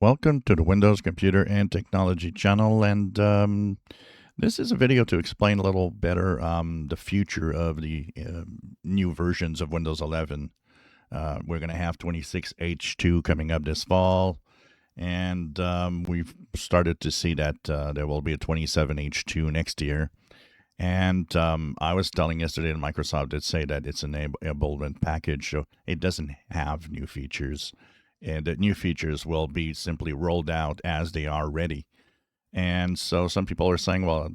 Welcome to the Windows Computer and Technology channel, and this is a video to explain a little better the future of the new versions of Windows 11. We're going to have 26H2 coming up this fall, and we've started to see that there will be a 27H2 next year. And I was telling yesterday that Microsoft did say that it's an enablement package, so it doesn't have new features. And the new features will be simply rolled out as they are ready. And so some people are saying, well,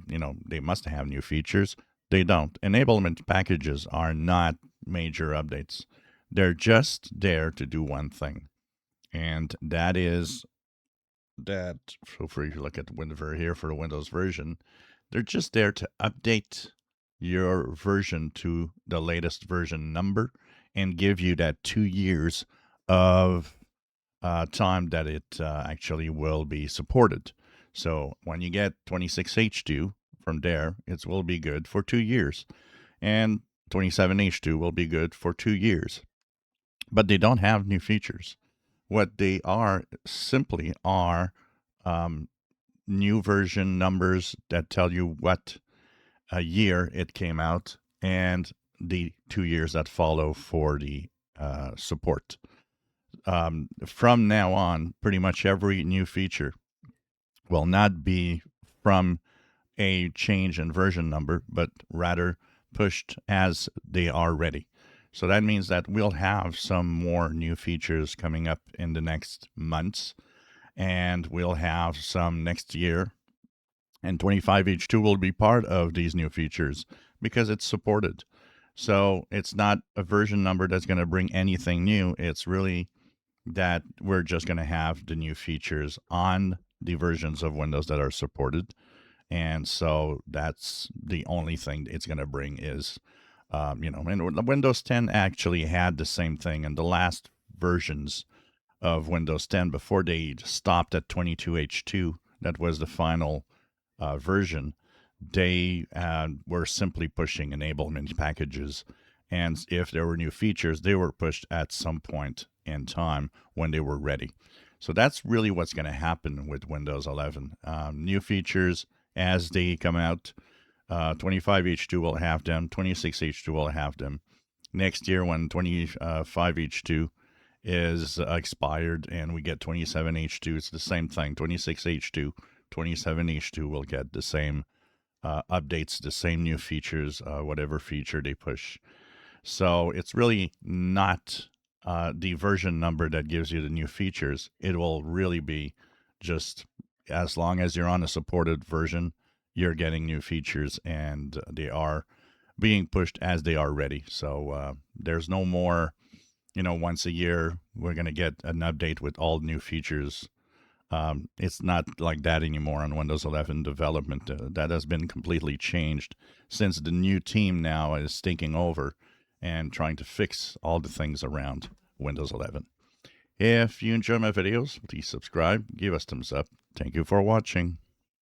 they must have new features. They don't. Enablement packages are not major updates. They're just there to do one thing. And that is that, so if you look at the window here for the Windows version, they're just there to update your version to the latest version number and give you that 2 years of time that it actually will be supported. So when you get 26H2 from there, it will be good for 2 years. And 27H2 will be good for 2 years. But they don't have new features. What they are simply are new version numbers that tell you what a year it came out and the 2 years that follow for the support. From now on, pretty much every new feature will not be from a change in version number, but rather pushed as they are ready. So that means that we'll have some more new features coming up in the next months, and we'll have some next year. And 25H2 will be part of these new features because it's supported. So it's not a version number that's going to bring anything new. It's really that we're just going to have the new features on the versions of Windows that are supported. And so that's the only thing it's going to bring is, and Windows 10 actually had the same thing in the last versions of Windows 10 before they stopped at 22H2. That was the final version. They were simply pushing enablement packages. And if there were new features, they were pushed at some point in time when they were ready. So that's really what's going to happen with Windows 11. New features as they come out. 25H2 will have them. 26H2 will have them. Next year when 25H2 is expired and we get 27H2, it's the same thing. 26H2, 27H2 will get the same updates, the same new features, whatever feature they push. So it's really not the version number that gives you the new features. It will really be just as long as you're on a supported version, you're getting new features and they are being pushed as they are ready. So there's no more, once a year, we're going to get an update with all new features. It's not like that anymore on Windows 11 development. That has been completely changed since the new team now is taking over and trying to fix all the things around Windows 11. If you enjoy my videos, please subscribe, give us thumbs up. Thank you for watching.